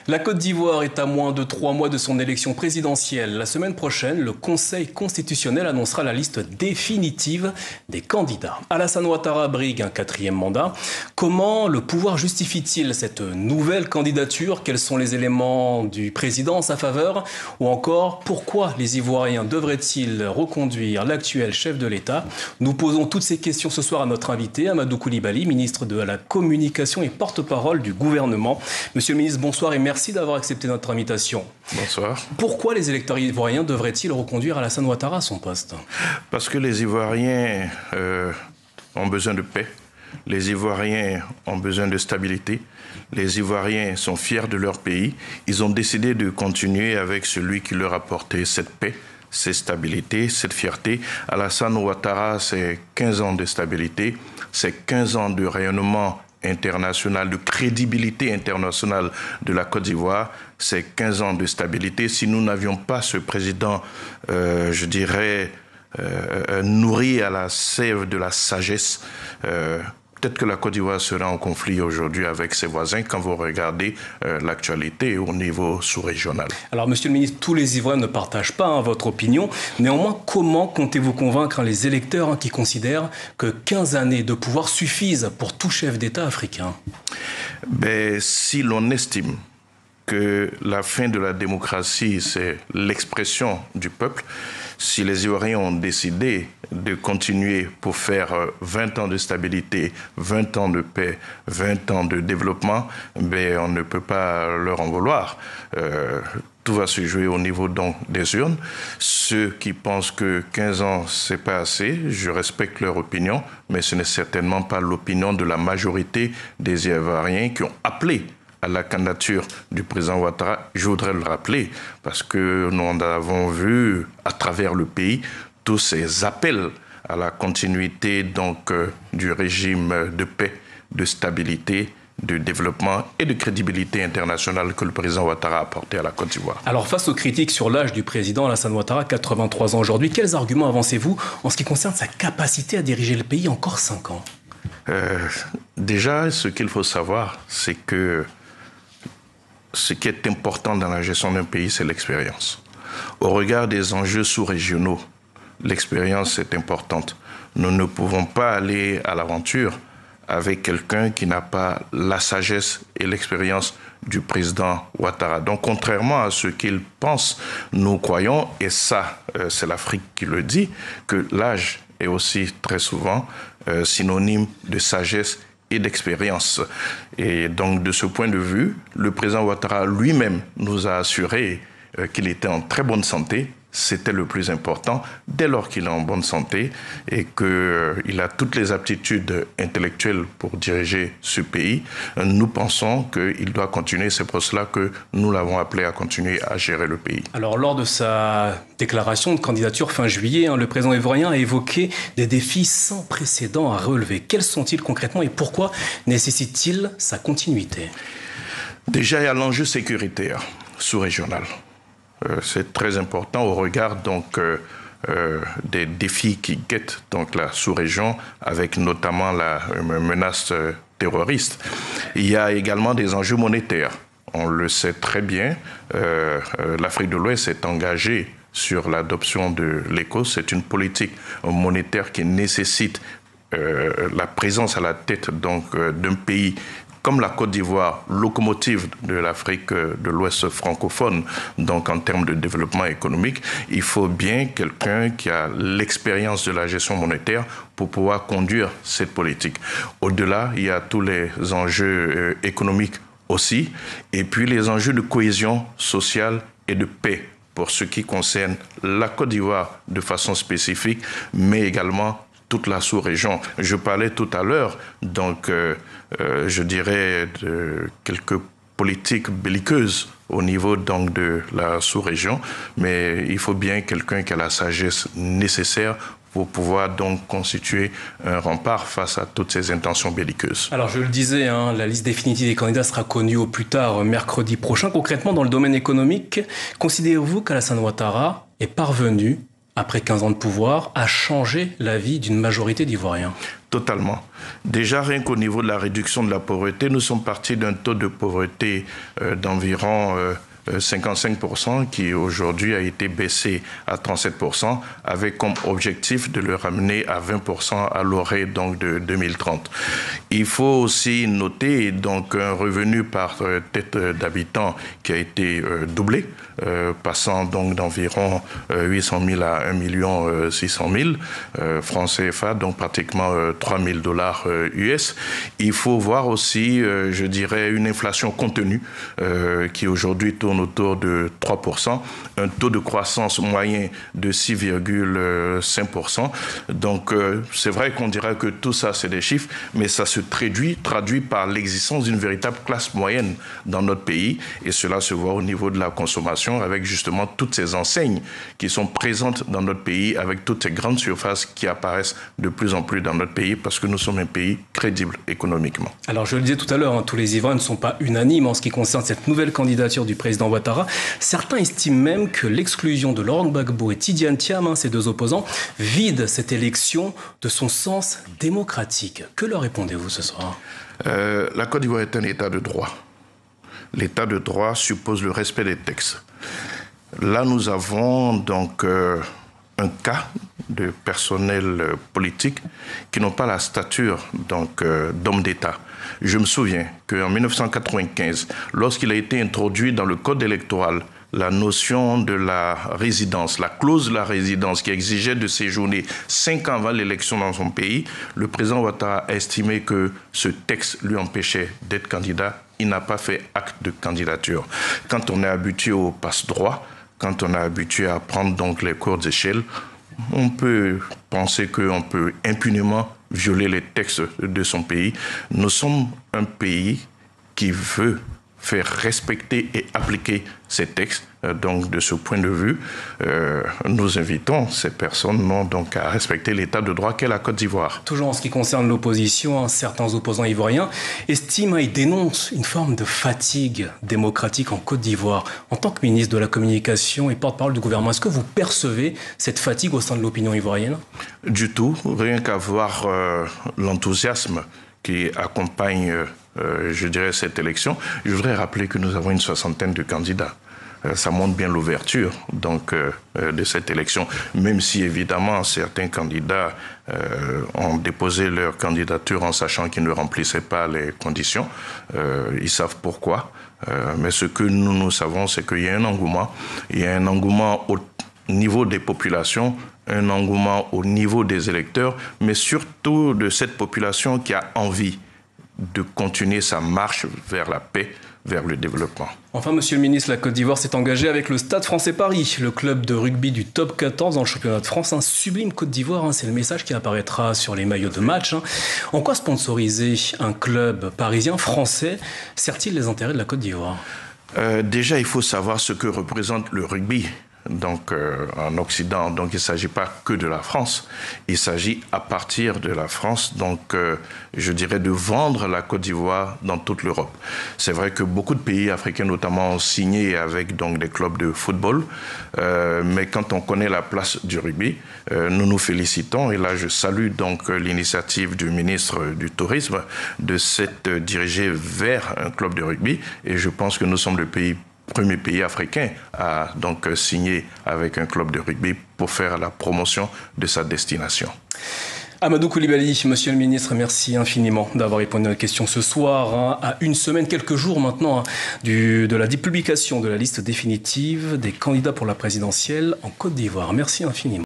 La Côte d'Ivoire est à moins de 3 mois de son élection présidentielle. La semaine prochaine, le Conseil constitutionnel annoncera la liste définitive des candidats. Alassane Ouattara brigue un 4e mandat. Comment le pouvoir justifie-t-il cette nouvelle candidature? Quels sont les éléments du président en sa faveur? Ou encore, pourquoi les Ivoiriens devraient-ils reconduire l'actuel chef de l'État? Nous posons toutes ces questions ce soir à notre invité, Amadou Coulibaly, ministre de la Communication et porte-parole du gouvernement. Monsieur le ministre, bonsoir et merci d'avoir accepté notre invitation. Bonsoir. Pourquoi les électeurs ivoiriens devraient-ils reconduire Alassane Ouattara à son poste? Parce que les Ivoiriens ont besoin de paix. Les Ivoiriens ont besoin de stabilité. Les Ivoiriens sont fiers de leur pays. Ils ont décidé de continuer avec celui qui leur a apporté cette paix, cette stabilité, cette fierté. Alassane Ouattara, c'est 15 ans de stabilité, c'est 15 ans de rayonnement international, de crédibilité internationale de la Côte d'Ivoire, c'est 15 ans de stabilité. Si nous n'avions pas ce président, je dirais, nourri à la sève de la sagesse, peut-être que la Côte d'Ivoire serait en conflit aujourd'hui avec ses voisins quand vous regardez l'actualité au niveau sous-régional. Alors, monsieur le ministre, tous les Ivoiriens ne partagent pas votre opinion. Néanmoins, comment comptez-vous convaincre les électeurs qui considèrent que 15 années de pouvoir suffisent pour tout chef d'État africain? Si l'on estime que la fin de la démocratie, c'est l'expression du peuple, si les Ivoiriens ont décidé de continuer pour faire 20 ans de stabilité, 20 ans de paix, 20 ans de développement, on ne peut pas leur en vouloir. Tout va se jouer au niveau donc des urnes. Ceux qui pensent que 15 ans, c'est pas assez, je respecte leur opinion, mais ce n'est certainement pas l'opinion de la majorité des Ivoiriens qui ont appelé à la candidature du président Ouattara. Je voudrais le rappeler parce que nous avons vu à travers le pays tous ces appels à la continuité donc du régime de paix, de stabilité, de développement et de crédibilité internationale que le président Ouattara a apporté à la Côte d'Ivoire. Alors face aux critiques sur l'âge du président Alassane Ouattara, 83 ans aujourd'hui, quels arguments avancez-vous en ce qui concerne sa capacité à diriger le pays encore 5 ans? Déjà, ce qu'il faut savoir, c'est que ce qui est important dans la gestion d'un pays, c'est l'expérience. Au regard des enjeux sous-régionaux, l'expérience est importante. Nous ne pouvons pas aller à l'aventure avec quelqu'un qui n'a pas la sagesse et l'expérience du président Ouattara. Donc, contrairement à ce qu'il pense, nous croyons, et ça, c'est l'Afrique qui le dit, que l'âge est aussi très souvent synonyme de sagesse et d'expérience. Et donc, de ce point de vue, le président Ouattara lui-même nous a assuré qu'il était en très bonne santé. C'était le plus important, dès lors qu'il est en bonne santé et qu'il a toutes les aptitudes intellectuelles pour diriger ce pays. Nous pensons qu'il doit continuer. C'est pour cela que nous l'avons appelé à continuer à gérer le pays. Alors, lors de sa déclaration de candidature fin juillet, le président ivoirien a évoqué des défis sans précédent à relever. Quels sont-ils concrètement et pourquoi nécessite-t-il sa continuité? Déjà, il y a l'enjeu sécuritaire sous-régional. C'est très important au regard donc des défis qui guettent donc la sous-région, avec notamment la menace terroriste. Il y a également des enjeux monétaires. On le sait très bien, l'Afrique de l'Ouest est engagée sur l'adoption de l'ECO. C'est une politique monétaire qui nécessite la présence à la tête donc d'un pays comme la Côte d'Ivoire, locomotive de l'Afrique de l'Ouest francophone, donc en termes de développement économique, il faut bien quelqu'un qui a l'expérience de la gestion monétaire pour pouvoir conduire cette politique. Au-delà, il y a tous les enjeux économiques aussi, et puis les enjeux de cohésion sociale et de paix pour ce qui concerne la Côte d'Ivoire de façon spécifique, mais également toute la sous-région. Je parlais tout à l'heure, donc je dirais de quelques politiques belliqueuses au niveau donc de la sous-région, mais il faut bien quelqu'un qui a la sagesse nécessaire pour pouvoir donc constituer un rempart face à toutes ces intentions belliqueuses. Alors je le disais, la liste définitive des candidats sera connue au plus tard mercredi prochain. Concrètement, dans le domaine économique, considérez-vous qu'Alassane Ouattara est parvenu, après 15 ans de pouvoir, à changer la vie d'une majorité d'Ivoiriens? Totalement. Déjà, rien qu'au niveau de la réduction de la pauvreté, nous sommes partis d'un taux de pauvreté d'environ 55% qui aujourd'hui a été baissé à 37% avec comme objectif de le ramener à 20% à l'orée donc de 2030. Il faut aussi noter donc un revenu par tête d'habitant qui a été doublé, passant donc d'environ 800 000 à 1 600 000 francs CFA, donc pratiquement 3 000 $ US. Il faut voir aussi, je dirais, une inflation contenue qui aujourd'hui tourne autour de 3%, un taux de croissance moyen de 6,5%. Donc, c'est vrai qu'on dirait que tout ça, c'est des chiffres, mais ça se traduit par l'existence d'une véritable classe moyenne dans notre pays. Et cela se voit au niveau de la consommation avec justement toutes ces enseignes qui sont présentes dans notre pays, avec toutes ces grandes surfaces qui apparaissent de plus en plus dans notre pays parce que nous sommes un pays crédible économiquement. Alors, je le disais tout à l'heure, tous les Ivoiriens ne sont pas unanimes en ce qui concerne cette nouvelle candidature du président Ouattara. Certains estiment même que l'exclusion de Laurent Gbagbo et Tidiane Thiam, ses deux opposants, vide cette élection de son sens démocratique. Que leur répondez-vous ce soir ? La Côte d'Ivoire est un État de droit. L'état de droit suppose le respect des textes. Là, nous avons donc un cas de personnel politique qui n'ont pas la stature d'homme d'État. Je me souviens qu'en 1995, lorsqu'il a été introduit dans le code électoral la notion de la résidence, la clause de la résidence qui exigeait de séjourner 5 ans avant l'élection dans son pays, le président Ouattara a estimé que ce texte lui empêchait d'être candidat. Il n'a pas fait acte de candidature. Quand on est habitué au passe-droit, quand on est habitué à prendre donc les courtes échelles, on peut penser qu'on peut impunément violer les textes de son pays. Nous sommes un pays qui veut faire respecter et appliquer ces textes. Donc, de ce point de vue, nous invitons ces personnes donc à respecter l'état de droit qu'est la Côte d'Ivoire. Toujours en ce qui concerne l'opposition, certains opposants ivoiriens estiment et dénoncent une forme de fatigue démocratique en Côte d'Ivoire. En tant que ministre de la Communication et porte-parole du gouvernement, est-ce que vous percevez cette fatigue au sein de l'opinion ivoirienne ? Du tout, rien qu'à voir l'enthousiasme qui accompagne, je dirais, cette élection. Je voudrais rappeler que nous avons une 60aine de candidats. Ça montre bien l'ouverture de cette élection, même si évidemment certains candidats ont déposé leur candidature en sachant qu'ils ne remplissaient pas les conditions. Ils savent pourquoi, mais ce que nous savons, c'est qu'il y a un engouement. Il y a un engouement au niveau des populations, un engouement au niveau des électeurs, mais surtout de cette population qui a envie de continuer sa marche vers la paix, vers le développement. Enfin, Monsieur le ministre, la Côte d'Ivoire s'est engagée avec le Stade français Paris, le club de rugby du top 14 dans le championnat de France. Un sublime Côte d'Ivoire, c'est le message qui apparaîtra sur les maillots de match. En quoi sponsoriser un club parisien français sert-il les intérêts de la Côte d'Ivoire ? Déjà, il faut savoir ce que représente le rugby. Donc, en Occident, donc il ne s'agit pas que de la France, il s'agit à partir de la France, donc je dirais de vendre la Côte d'Ivoire dans toute l'Europe. C'est vrai que beaucoup de pays africains notamment ont signé avec donc des clubs de football, mais quand on connaît la place du rugby, nous nous félicitons, et là je salue donc l'initiative du ministre du Tourisme de s'être dirigé vers un club de rugby, et je pense que nous sommes le premier pays africain à donc signer avec un club de rugby pour faire la promotion de sa destination. Amadou Coulibaly, Monsieur le ministre, merci infiniment d'avoir répondu à nos questions ce soir, à une semaine, quelques jours maintenant, de la publication de la liste définitive des candidats pour la présidentielle en Côte d'Ivoire. Merci infiniment.